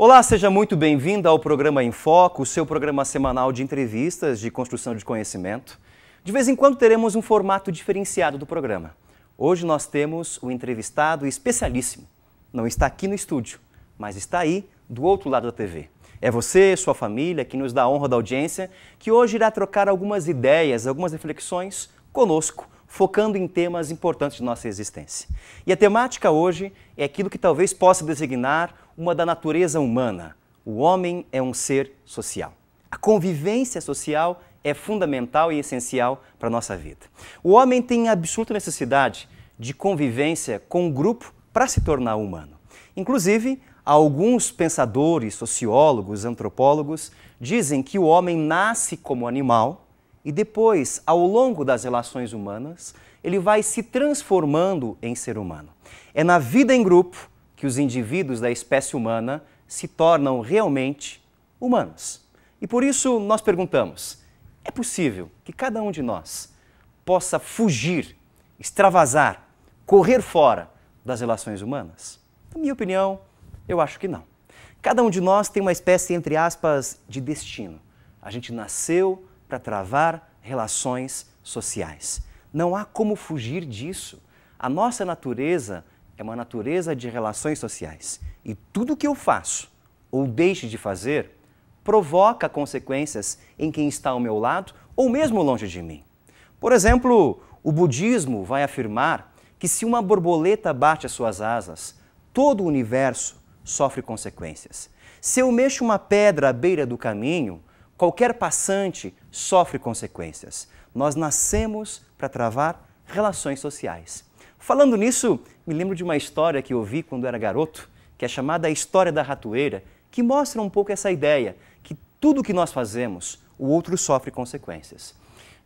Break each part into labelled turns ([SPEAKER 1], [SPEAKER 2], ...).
[SPEAKER 1] Olá, seja muito bem-vindo ao programa Em Foco, o seu programa semanal de entrevistas de construção de conhecimento. De vez em quando teremos um formato diferenciado do programa. Hoje nós temos um entrevistado especialíssimo. Não está aqui no estúdio, mas está aí do outro lado da TV. É você, sua família, que nos dá a honra da audiência, que hoje irá trocar algumas ideias, algumas reflexões conosco, focando em temas importantes de nossa existência. E a temática hoje é aquilo que talvez possa designar uma da natureza humana. O homem é um ser social. A convivência social é fundamental e essencial para a nossa vida. O homem tem absoluta necessidade de convivência com o grupo para se tornar humano. Inclusive, alguns pensadores, sociólogos, antropólogos dizem que o homem nasce como animal e depois, ao longo das relações humanas, ele vai se transformando em ser humano. É na vida em grupo que os indivíduos da espécie humana se tornam realmente humanos. E por isso nós perguntamos, é possível que cada um de nós possa fugir, extravasar, correr fora das relações humanas? Na minha opinião, eu acho que não. Cada um de nós tem uma espécie, entre aspas, de destino. A gente nasceu para travar relações sociais. Não há como fugir disso. A nossa natureza é uma natureza de relações sociais. E tudo que eu faço ou deixo de fazer provoca consequências em quem está ao meu lado ou mesmo longe de mim. Por exemplo, o budismo vai afirmar que se uma borboleta bate as suas asas, todo o universo sofre consequências. Se eu mexo uma pedra à beira do caminho, qualquer passante sofre consequências. Nós nascemos para travar relações sociais. Falando nisso, me lembro de uma história que eu ouvi quando era garoto, que é chamada A História da Ratoeira, que mostra um pouco essa ideia, que tudo que nós fazemos, o outro sofre consequências.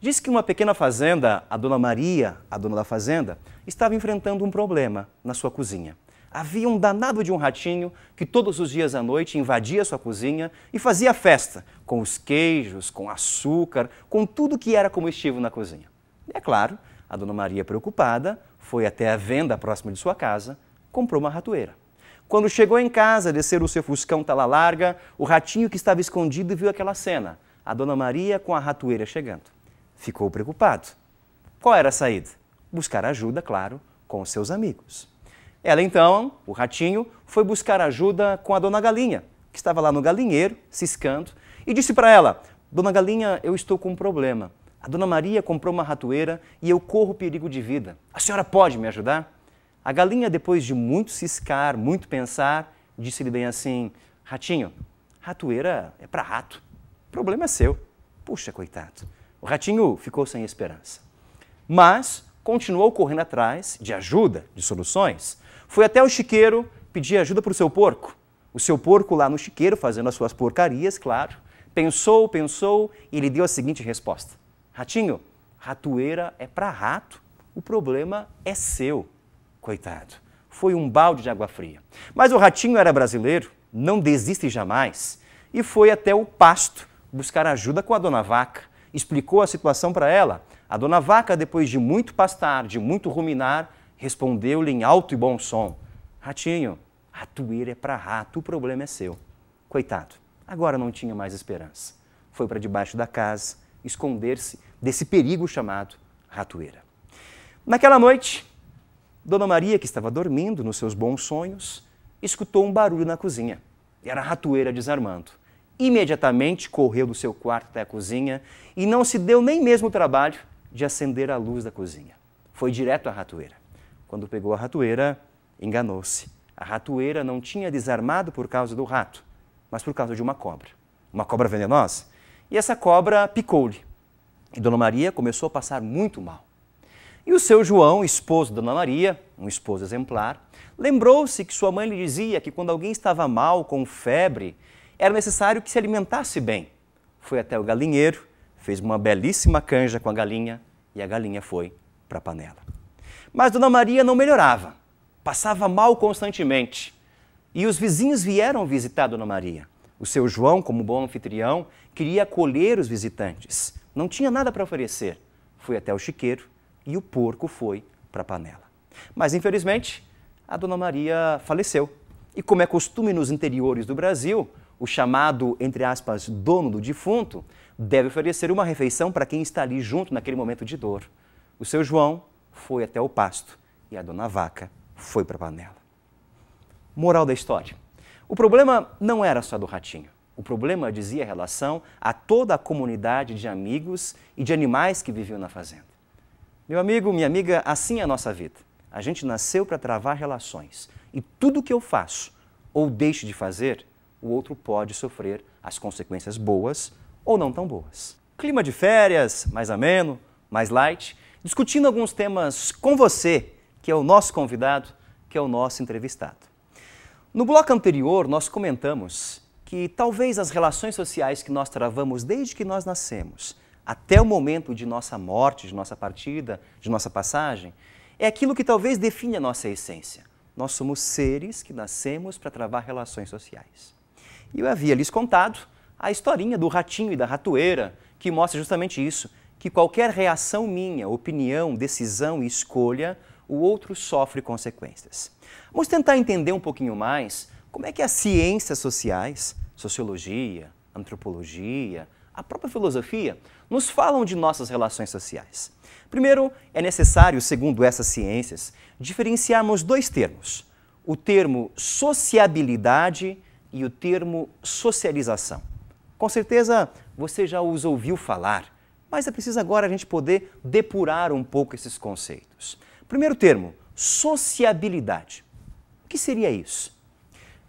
[SPEAKER 1] Diz que uma pequena fazenda, a Dona Maria, a dona da fazenda, estava enfrentando um problema na sua cozinha. Havia um danado de um ratinho que todos os dias à noite invadia sua cozinha e fazia festa, com os queijos, com açúcar, com tudo que era comestível na cozinha. E é claro, a Dona Maria, preocupada, foi até a venda próxima de sua casa, comprou uma ratoeira. Quando chegou em casa, desceu o seu fuscão tala larga, o ratinho que estava escondido viu aquela cena, a Dona Maria com a ratoeira chegando. Ficou preocupado. Qual era a saída? Buscar ajuda, claro, com os seus amigos. Ela então, o ratinho, foi buscar ajuda com a Dona Galinha, que estava lá no galinheiro, ciscando, e disse para ela, Dona Galinha, eu estou com um problema. A Dona Maria comprou uma ratoeira e eu corro perigo de vida. A senhora pode me ajudar? A galinha, depois de muito ciscar, muito pensar, disse-lhe bem assim, Ratinho, ratoeira é para rato. O problema é seu. Puxa, coitado. O ratinho ficou sem esperança. Mas continuou correndo atrás de ajuda, de soluções. Foi até o chiqueiro pedir ajuda para o seu porco. O seu porco lá no chiqueiro, fazendo as suas porcarias, claro, pensou e lhe deu a seguinte resposta. Ratinho, ratoeira é para rato, o problema é seu. Coitado, foi um balde de água fria. Mas o ratinho era brasileiro, não desiste jamais, e foi até o pasto buscar ajuda com a Dona Vaca. Explicou a situação para ela. A Dona Vaca, depois de muito pastar, de muito ruminar, respondeu-lhe em alto e bom som. Ratinho, ratoeira é para rato, o problema é seu. Coitado, agora não tinha mais esperança. Foi para debaixo da casa, esconder-se desse perigo chamado ratoeira. Naquela noite, Dona Maria, que estava dormindo nos seus bons sonhos, escutou um barulho na cozinha. Era a ratoeira desarmando. Imediatamente correu do seu quarto até a cozinha e não se deu nem mesmo o trabalho de acender a luz da cozinha. Foi direto à ratoeira. Quando pegou a ratoeira, enganou-se. A ratoeira não tinha desarmado por causa do rato, mas por causa de uma cobra venenosa. E essa cobra picou-lhe. E Dona Maria começou a passar muito mal. E o seu João, esposo de Dona Maria, um esposo exemplar, lembrou-se que sua mãe lhe dizia que quando alguém estava mal, com febre, era necessário que se alimentasse bem. Foi até o galinheiro, fez uma belíssima canja com a galinha e a galinha foi para a panela. Mas Dona Maria não melhorava, passava mal constantemente. E os vizinhos vieram visitar Dona Maria. O seu João, como bom anfitrião, queria acolher os visitantes. Não tinha nada para oferecer. Foi até o chiqueiro e o porco foi para a panela. Mas, infelizmente, a Dona Maria faleceu. E como é costume nos interiores do Brasil, o chamado, entre aspas, dono do defunto, deve oferecer uma refeição para quem está ali junto naquele momento de dor. O seu João foi até o pasto e a dona Vaca foi para a panela. Moral da história. O problema não era só do ratinho. O problema dizia relação a toda a comunidade de amigos e de animais que viviam na fazenda. Meu amigo, minha amiga, assim é a nossa vida. A gente nasceu para travar relações. E tudo que eu faço ou deixo de fazer, o outro pode sofrer as consequências boas ou não tão boas. Clima de férias, mais ameno, mais light, discutindo alguns temas com você, que é o nosso convidado, que é o nosso entrevistado. No bloco anterior, nós comentamos que talvez as relações sociais que nós travamos desde que nós nascemos, até o momento de nossa morte, de nossa partida, de nossa passagem, é aquilo que talvez define a nossa essência. Nós somos seres que nascemos para travar relações sociais. E eu havia lhes contado a historinha do ratinho e da ratoeira, que mostra justamente isso, que qualquer reação minha, opinião, decisão e escolha, o outro sofre consequências. Vamos tentar entender um pouquinho mais como é que as ciências sociais, sociologia, antropologia, a própria filosofia, nos falam de nossas relações sociais. Primeiro, é necessário, segundo essas ciências, diferenciarmos dois termos. O termo sociabilidade e o termo socialização. Com certeza você já os ouviu falar, mas é preciso agora a gente poder depurar um pouco esses conceitos. Primeiro termo, sociabilidade. O que seria isso?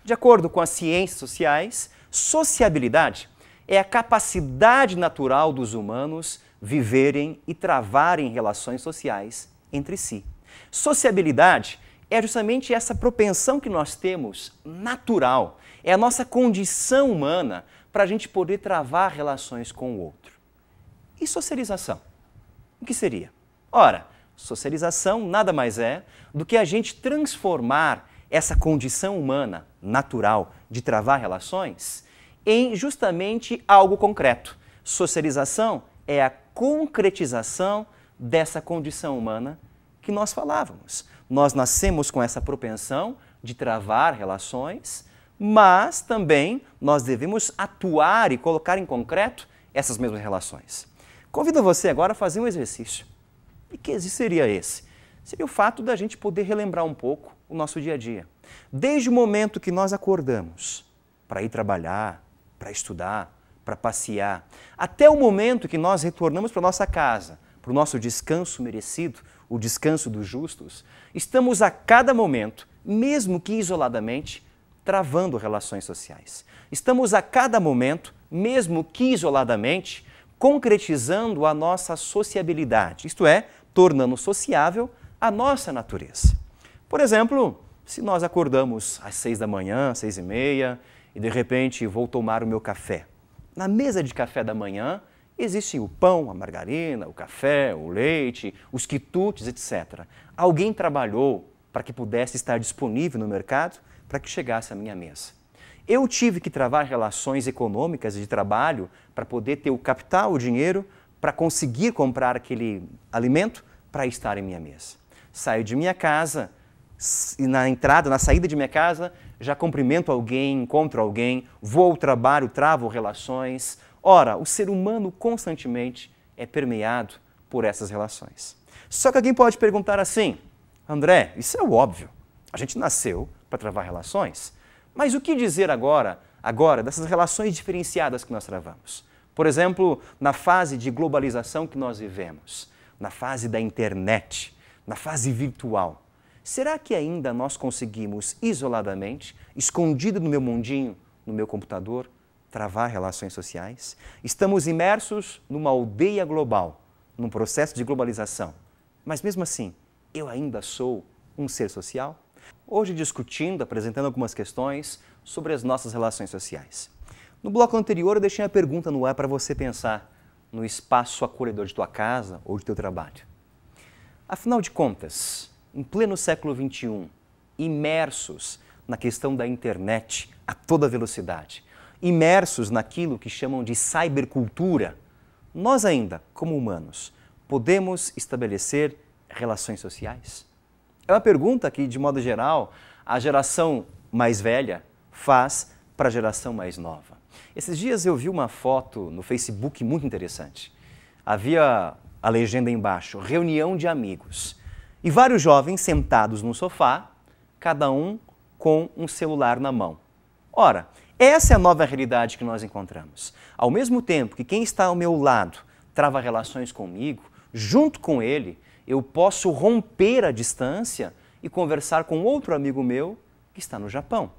[SPEAKER 1] De acordo com as ciências sociais, sociabilidade é a capacidade natural dos humanos viverem e travarem relações sociais entre si. Sociabilidade é justamente essa propensão que nós temos natural, é a nossa condição humana para a gente poder travar relações com o outro. E socialização? O que seria? Ora, socialização nada mais é do que a gente transformar essa condição humana natural de travar relações em justamente algo concreto. Socialização é a concretização dessa condição humana que nós falávamos. Nós nascemos com essa propensão de travar relações, mas também nós devemos atuar e colocar em concreto essas mesmas relações. Convido você agora a fazer um exercício. E que exercício seria esse? Seria o fato da gente poder relembrar um pouco o nosso dia a dia. Desde o momento que nós acordamos para ir trabalhar, para estudar, para passear, até o momento que nós retornamos para a nossa casa, para o nosso descanso merecido, o descanso dos justos, estamos a cada momento, mesmo que isoladamente, travando relações sociais. Estamos a cada momento, mesmo que isoladamente, concretizando a nossa sociabilidade, isto é, tornando sociável a nossa natureza. Por exemplo, se nós acordamos às 6 da manhã, 6h30, e de repente vou tomar o meu café. Na mesa de café da manhã existe o pão, a margarina, o café, o leite, os quitutes, etc. Alguém trabalhou para que pudesse estar disponível no mercado para que chegasse à minha mesa. Eu tive que travar relações econômicas de trabalho para poder ter o capital, o dinheiro, para conseguir comprar aquele alimento para estar em minha mesa. Saio de minha casa e na entrada, na saída de minha casa, já cumprimento alguém, encontro alguém, vou ao trabalho, travo relações. Ora, o ser humano constantemente é permeado por essas relações. Só que alguém pode perguntar assim, André, isso é o óbvio, a gente nasceu para travar relações, mas o que dizer agora dessas relações diferenciadas que nós travamos? Por exemplo, na fase de globalização que nós vivemos, na fase da internet, na fase virtual. Será que ainda nós conseguimos, isoladamente, escondido no meu mundinho, no meu computador, travar relações sociais? Estamos imersos numa aldeia global, num processo de globalização. Mas mesmo assim, eu ainda sou um ser social? Hoje discutindo, apresentando algumas questões sobre as nossas relações sociais. No bloco anterior eu deixei a pergunta no ar para você pensar no espaço acolhedor de tua casa ou de teu trabalho. Afinal de contas, em pleno século XXI, imersos na questão da internet a toda velocidade, imersos naquilo que chamam de cybercultura, nós ainda, como humanos, podemos estabelecer relações sociais? É uma pergunta que, de modo geral, a geração mais velha faz para a geração mais nova. Esses dias eu vi uma foto no Facebook muito interessante. Havia a legenda embaixo, reunião de amigos. E vários jovens sentados no sofá, cada um com um celular na mão. Ora, essa é a nova realidade que nós encontramos. Ao mesmo tempo que quem está ao meu lado trava relações comigo, junto com ele, eu posso romper a distância e conversar com outro amigo meu que está no Japão.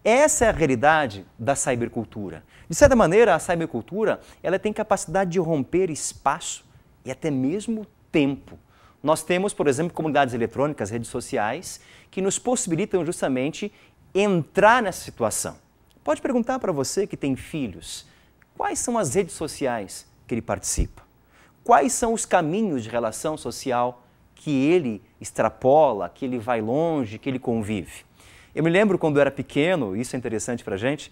[SPEAKER 1] Essa é a realidade da cybercultura. De certa maneira, a cybercultura ela tem capacidade de romper espaço e até mesmo tempo. Nós temos, por exemplo, comunidades eletrônicas, redes sociais, que nos possibilitam justamente entrar nessa situação. Pode perguntar para você que tem filhos, quais são as redes sociais que ele participa? Quais são os caminhos de relação social que ele extrapola, que ele vai longe, que ele convive? Eu me lembro quando eu era pequeno, isso é interessante para a gente,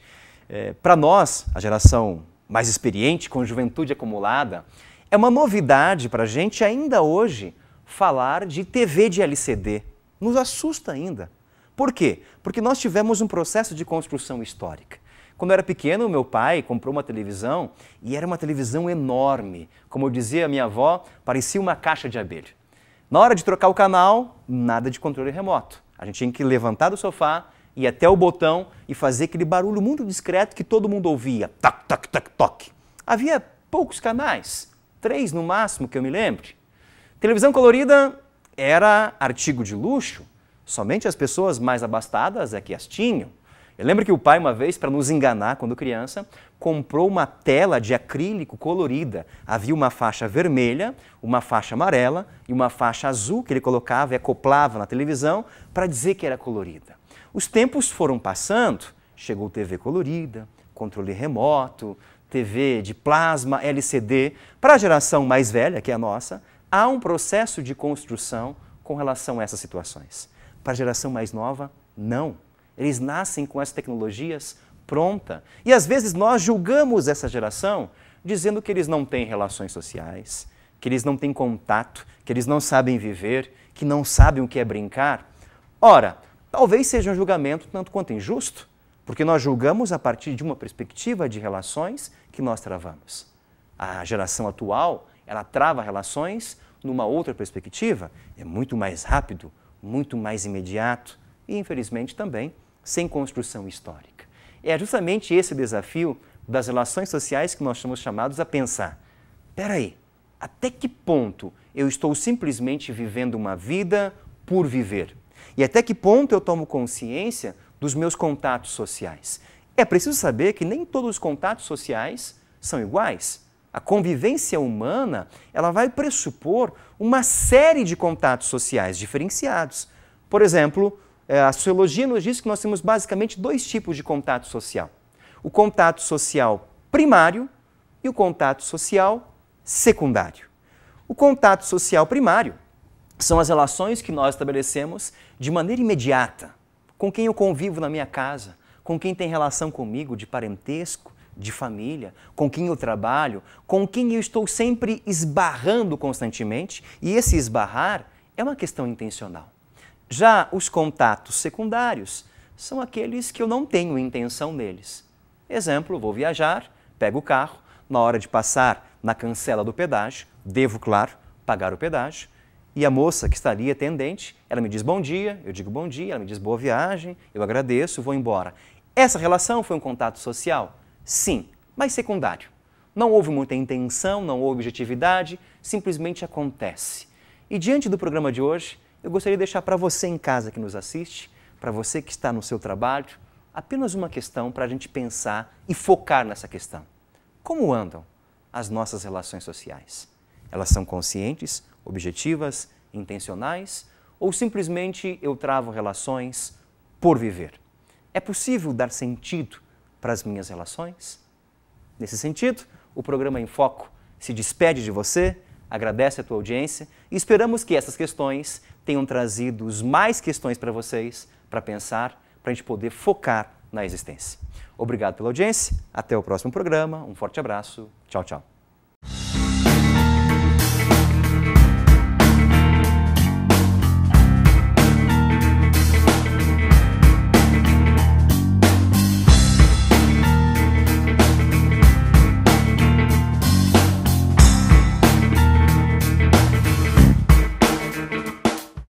[SPEAKER 1] para nós, a geração mais experiente, com juventude acumulada, é uma novidade para a gente ainda hoje falar de TV de LCD. Nos assusta ainda. Por quê? Porque nós tivemos um processo de construção histórica. Quando eu era pequeno, meu pai comprou uma televisão e era uma televisão enorme. Como dizia a minha avó, parecia uma caixa de abelha. Na hora de trocar o canal, nada de controle remoto. A gente tinha que levantar do sofá, ir até o botão e fazer aquele barulho muito discreto que todo mundo ouvia. Toc, toc, toc, toc. Havia poucos canais, 3 no máximo que eu me lembre. Televisão colorida era artigo de luxo, somente as pessoas mais abastadas é que as tinham. Eu lembro que o pai, uma vez, para nos enganar quando criança, comprou uma tela de acrílico colorida. Havia uma faixa vermelha, uma faixa amarela e uma faixa azul que ele colocava e acoplava na televisão para dizer que era colorida. Os tempos foram passando, chegou TV colorida, controle remoto, TV de plasma, LCD. Para a geração mais velha, que é a nossa, há um processo de construção com relação a essas situações. Para a geração mais nova, não. Eles nascem com essas tecnologias pronta. E às vezes nós julgamos essa geração dizendo que eles não têm relações sociais, que eles não têm contato, que eles não sabem viver, que não sabem o que é brincar. Ora, talvez seja um julgamento tanto quanto injusto, porque nós julgamos a partir de uma perspectiva de relações que nós travamos. A geração atual, ela trava relações numa outra perspectiva, é muito mais rápido, muito mais imediato e, infelizmente, também sem construção histórica. É justamente esse desafio das relações sociais que nós somos chamados a pensar. Espera aí, até que ponto eu estou simplesmente vivendo uma vida por viver? E até que ponto eu tomo consciência dos meus contatos sociais? É preciso saber que nem todos os contatos sociais são iguais. A convivência humana, ela vai pressupor uma série de contatos sociais diferenciados. Por exemplo, a sociologia nos diz que nós temos basicamente 2 tipos de contato social. O contato social primário e o contato social secundário. O contato social primário são as relações que nós estabelecemos de maneira imediata, com quem eu convivo na minha casa, com quem tem relação comigo de parentesco, de família, com quem eu trabalho, com quem eu estou sempre esbarrando constantemente, e esse esbarrar é uma questão intencional. Já os contatos secundários são aqueles que eu não tenho intenção neles. Exemplo, vou viajar, pego o carro, na hora de passar na cancela do pedágio, devo, claro, pagar o pedágio, e a moça que está ali atendente, ela me diz bom dia, eu digo bom dia, ela me diz boa viagem, eu agradeço, vou embora. Essa relação foi um contato social? Sim, mas secundário. Não houve muita intenção, não houve objetividade, simplesmente acontece. E diante do programa de hoje, eu gostaria de deixar para você em casa que nos assiste, para você que está no seu trabalho, apenas uma questão para a gente pensar e focar nessa questão. Como andam as nossas relações sociais? Elas são conscientes, objetivas, intencionais ou simplesmente eu travo relações por viver? É possível dar sentido para as minhas relações? Nesse sentido, o programa Em Foco se despede de você, agradece a tua audiência e esperamos que essas questões tenham trazido mais questões para vocês, para pensar, para a gente poder focar na existência. Obrigado pela audiência, até o próximo programa, um forte abraço, tchau, tchau.